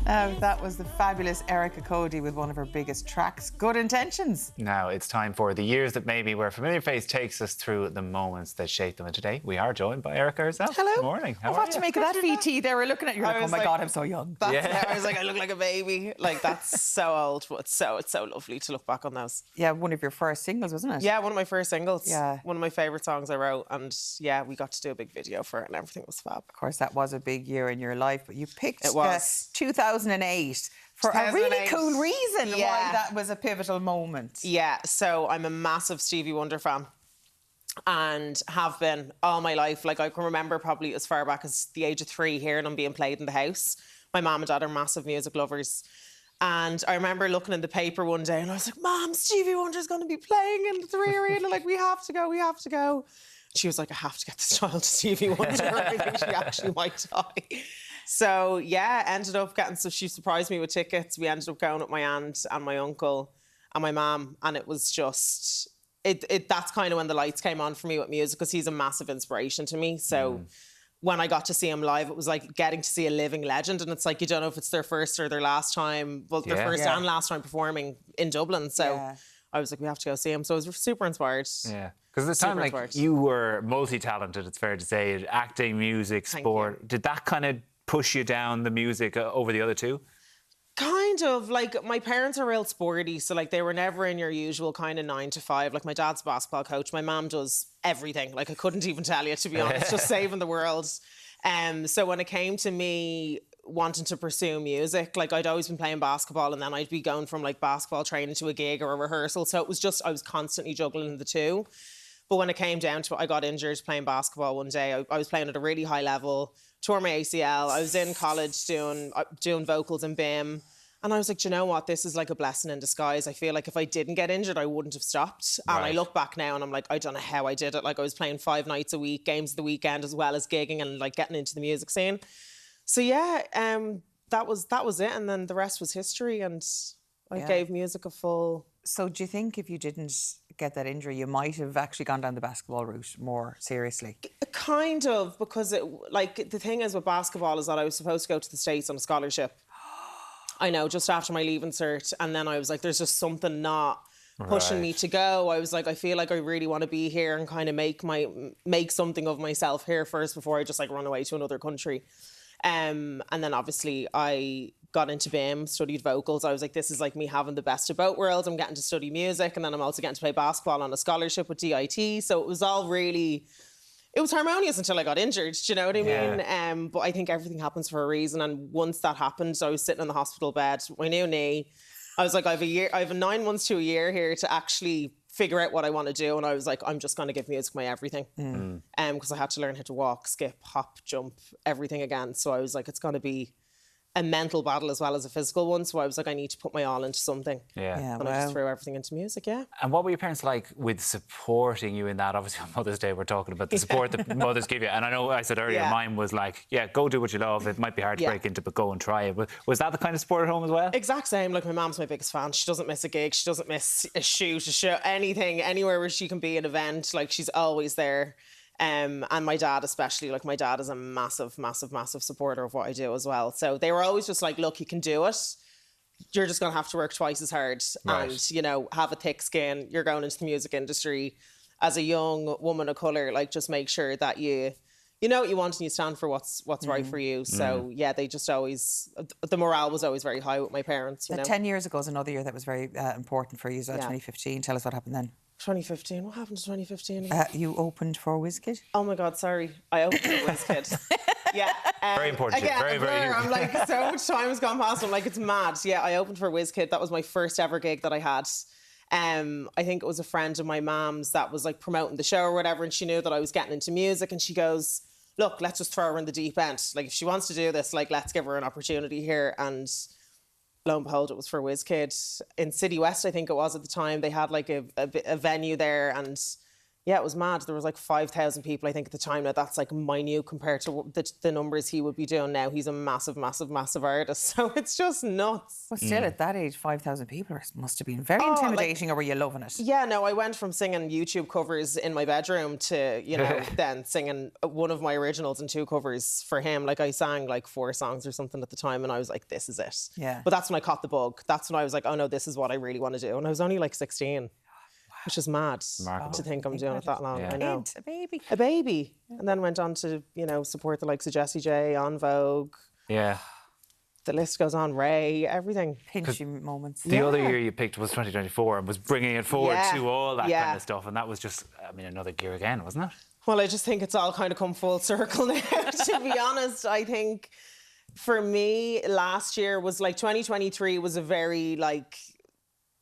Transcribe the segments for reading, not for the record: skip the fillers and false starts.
That was the fabulous Erica Cody with one of her biggest tracks, Good Intentions. Now it's time for The Years That Maybe, where Familiar Face takes us through the moments that shape them. And today we are joined by Erica herself. Hello. Good morning. How are What you? to make of that VT there? We're looking at you like, oh my like, God, I'm so young. I was like, I look like a baby. Like, that's so old, but it's so lovely to look back on those. Yeah, one of your first singles, wasn't it? Yeah, one of my first singles. Yeah. One of my favourite songs I wrote. And yeah, we got to do a big video for it and everything was fab. Of course, that was a big year in your life, but you picked It was. 2008 for a really cool reason why that was a pivotal moment. Yeah, so I'm a massive Stevie Wonder fan and have been all my life. Like, I can remember probably as far back as the age of 3 hearing him being played in the house. My mum and dad are massive music lovers. And I remember looking in the paper one day and I was like, Mom, Stevie Wonder's going to be playing in the 3 Arena. Like, we have to go. She was like, I have to get this child to Stevie Wonder. I think she actually might die. So, yeah, ended up getting... So she surprised me with tickets. We ended up going with my aunt and my uncle and my mum. And it was just... That's kind of when the lights came on for me with music, because he's a massive inspiration to me. So when I got to see him live, it was like getting to see a living legend. And it's like, you don't know if it's their first or their last time. Well, their first and last time performing in Dublin. So I was like, we have to go see him. So I was super inspired. Yeah. Because at the time, like, you were multi-talented, it's fair to say. Acting, music, sport. Did that kind of push you down the music over the other two? Kind of. Like, my parents are real sporty, so like they were never in your usual kind of 9 to 5. Like, my dad's a basketball coach, my mum does everything. Like, I couldn't even tell you, to be honest, just saving the world. So when it came to me wanting to pursue music, like, I'd always been playing basketball and then I'd be going from like basketball training to a gig or a rehearsal. So it was just, I was constantly juggling the two. But when it came down to it, I got injured playing basketball one day. I was playing at a really high level, tore my ACL. I was in college doing vocals in BIM. And I was like, do you know what? This is like a blessing in disguise. I feel like if I didn't get injured, I wouldn't have stopped. And I look back now and I'm like, I don't know how I did it. Like, I was playing 5 nights a week, games of the weekend, as well as gigging and like getting into the music scene. So yeah, that was it. And then the rest was history. And I gave music a full... So do you think if you didn't get that injury, you might have actually gone down the basketball route more seriously? Kind of, because the thing is with basketball is that I was supposed to go to the States on a scholarship. I know, just after my leaving cert. And then I was like, there's just something not pushing me to go. I was like, I feel like I really want to be here and kind of make something of myself here first before I just like run away to another country. And then obviously I got into BIM, studied vocals. I was like, this is like me having the best of both worlds. I'm getting to study music and then I'm also getting to play basketball on a scholarship with DIT. So it was all really... It was harmonious until I got injured, do you know what I mean? But I think everything happens for a reason. And once that happened, I was sitting in the hospital bed, my new knee. I was like, I have a 9 months to a year here to actually figure out what I want to do. And I was like, I'm just going to give music my everything. Because I had to learn how to walk, skip, hop, jump, everything again. So I was like, it's going to be a mental battle as well as a physical one. So I was like, I need to put my all into something. And I just threw everything into music, And what were your parents like with supporting you in that? Obviously on Mother's Day we're talking about the support that mothers give you. And I know I said earlier, mine was like, go do what you love. It might be hard to break into, but go and try it. But was that the kind of support at home as well? Exact same. Like, my mom's my biggest fan. She doesn't miss a gig. She doesn't miss a shoot, a show, anything, anywhere where she can be, an event. Like, she's always there. And my dad especially, like, my dad is a massive, massive, massive supporter of what I do as well. So they were always just like, look, you can do it. You're just going to have to work twice as hard and, you know, have a thick skin. You're going into the music industry as a young woman of colour. Like, just make sure that you know what you want and you stand for what's right for you. So, yeah, they just always... The morale was always very high with my parents, you know. 10 years ago was another year that was very important for you, 2015. Tell us what happened then. 2015. What happened to 2015? You opened for WizKid. Oh my God, sorry. I opened for WizKid. Very important. Again, very, very. I'm like, so much time has gone past. I'm like, it's mad. Yeah, I opened for WizKid. That was my first ever gig that I had. I think it was a friend of my mum's that was like promoting the show or whatever, and she knew that I was getting into music, and she goes, look, let's just throw her in the deep end. Like, if she wants to do this, like, let's give her an opportunity here. And lo and behold, it was for WizKid in City West, I think it was at the time. They had like a venue there, and Yeah, it was mad. There was like 5,000 people, I think, at the time. Now, that's like minute compared to the numbers he would be doing now. He's a massive, massive, massive artist. So it's just nuts. But still, at that age, 5,000 people must have been very intimidating, or were you loving it? Yeah, no, I went from singing YouTube covers in my bedroom to, you know, then singing one of my originals and 2 covers for him. Like, I sang like 4 songs or something at the time, and I was like, this is it. Yeah. But that's when I caught the bug. That's when I was like, oh no, this is what I really want to do. And I was only like 16. Which is mad to think I'm doing it that long. Yeah. I know. A baby. A baby. And then went on to, you know, support the likes of Jessie J, On Vogue. Yeah. The list goes on. Ray, everything. Pinchy moments. The other year you picked was 2024 and was bringing it forward to all that kind of stuff. And that was just, I mean, another gear again, wasn't it? Well, I just think it's all kind of come full circle now, to be honest. I think for me, last year was like 2023 was a very like...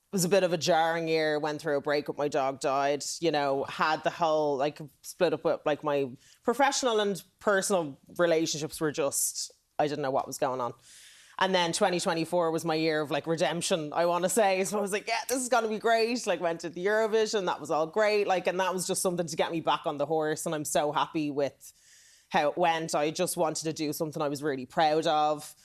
It was a bit of a jarring year. Went through a breakup. My dog died. You know, had the whole like split up with like my professional and personal relationships were just, I didn't know what was going on. And then 2024 was my year of like redemption, I want to say. So I was like, yeah, this is going to be great. Like went to the Eurovision. That was all great. Like, and that was just something to get me back on the horse. And I'm so happy with how it went. I just wanted to do something I was really proud of.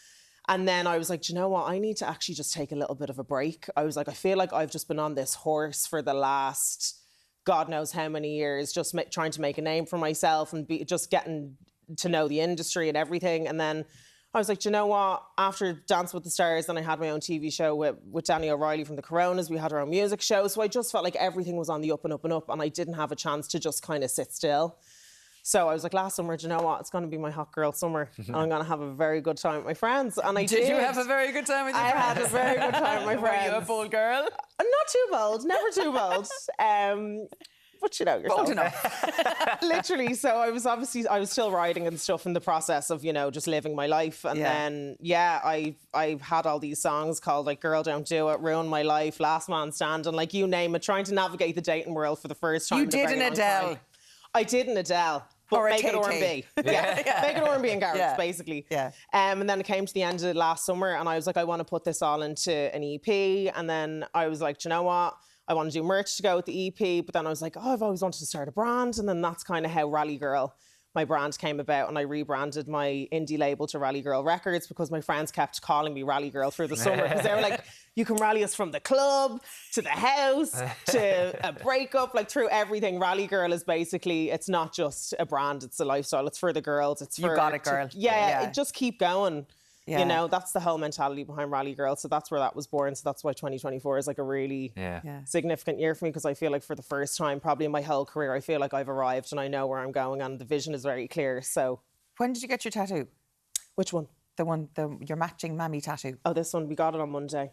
And then I was like, do you know what? I need to actually just take a little bit of a break. I was like, I feel like I've just been on this horse for the last God knows how many years, just trying to make a name for myself and just getting to know the industry and everything. And then I was like, do you know what? After Dance with the Stars, then I had my own TV show with Danny O'Reilly from the Coronas. We had our own music show. So I just felt like everything was on the up and up and up. And I didn't have a chance to just kind of sit still. So I was like, last summer, do you know what? It's going to be my hot girl summer. And I'm going to have a very good time with my friends. And I did. Did you have a very good time with your friends? I had a very good time with my friends. Were you a bold girl? Not too bold. Never too bold. But you know yourself. Bold enough. Literally. So I was still writing and stuff in the process of, you know, just living my life. And then, I had all these songs called like Girl Don't Do It, Ruin My Life, Last Man Standing, like you name it, trying to navigate the dating world for the first time. You did an Adele. I did an Adele. But or make it R&B. Yeah. Make it R&B and garage, basically. Yeah. And then it came to the end of last summer and I was like, I want to put this all into an EP. And then I was like, do you know what? I want to do merch to go with the EP. But then I was like, oh, I've always wanted to start a brand. And then that's kind of how Rally Girl, my brand, came about. And I rebranded my indie label to Rally Girl Records because my friends kept calling me Rally Girl through the summer. Because they were like, you can rally us from the club to the house to a breakup, like through everything. Rally Girl is basically, it's not just a brand, it's a lifestyle. It's for the girls. It's for... You got it, girl. Just keep going. Yeah. You know, that's the whole mentality behind Rally Girl. So that's where that was born. So that's why 2024 is like a really significant year for me because I feel like for the first time, probably in my whole career, I feel like I've arrived and I know where I'm going and the vision is very clear. So, when did you get your tattoo? Which one? Your matching mammy tattoo. Oh, this one. We got it on Monday.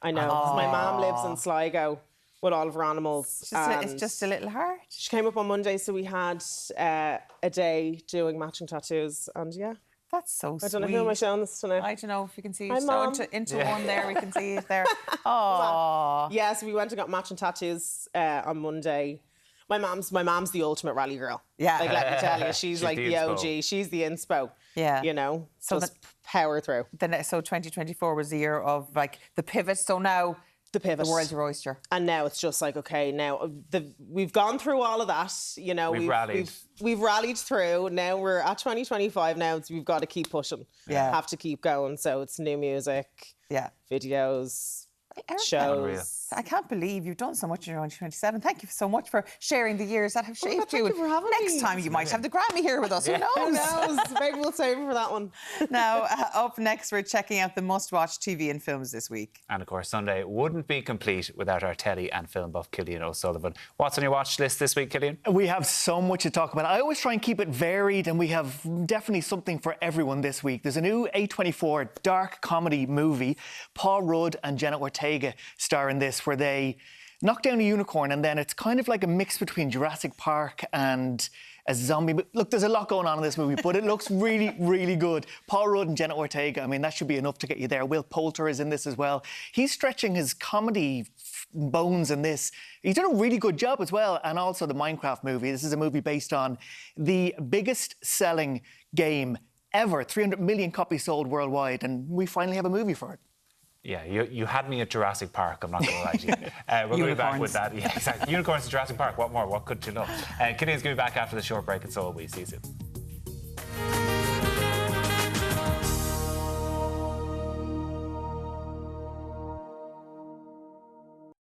I know. 'Cause my mum lives in Sligo with all of her animals. It's just a little heart. She came up on Monday, so we had a day doing matching tattoos, and that's so sweet. I don't know who am I showing this to now. I don't know if you can see. Hi, Mum. Into one there, we can see it there. Oh. Yeah, so we went and got matching tattoos on Monday. My mom's the ultimate Rally Girl. Yeah. Like, let me tell you, she's like the OG. She's the inspo. Yeah. You know, so just power through. So 2024 was the year of like the pivot. So now the pivot. The world's your oyster. And now it's just like, okay, now we've gone through all of that. You know, we've rallied through. Now we're at 2025 now. We've got to keep pushing. Yeah. Have to keep going. So it's new music. Yeah. Videos. Erica, shows. I can't believe you've done so much in your own 27. Thank you so much for sharing the years that have shaped you. Thank you for having me. Next time you might have the Grammy here with us. Who knows? Who knows? Maybe we'll save it for that one. Now, up next, we're checking out the must-watch TV and films this week. And of course, Sunday wouldn't be complete without our telly and film buff, Cillian O'Sullivan. What's on your watch list this week, Cillian? We have so much to talk about. I always try and keep it varied, and we have definitely something for everyone this week. There's a new A24 dark comedy movie. Paul Rudd and Jenna Ortega star in this, where they knock down a unicorn, and then it's kind of like a mix between Jurassic Park and a zombie. But look, there's a lot going on in this movie, but it looks really, really good. Paul Rudd and Jenna Ortega, I mean, that should be enough to get you there. Will Poulter is in this as well. He's stretching his comedy bones in this. He's done a really good job as well. And also the Minecraft movie. This is a movie based on the biggest selling game ever. 300 million copies sold worldwide. And we finally have a movie for it. Yeah, you had me at Jurassic Park, I'm not going to lie to you. We're going to be back with that. Yeah, exactly. Unicorns in Jurassic Park, what more? What could you love? Killian's going to be back after the short break, and so will we. See you soon.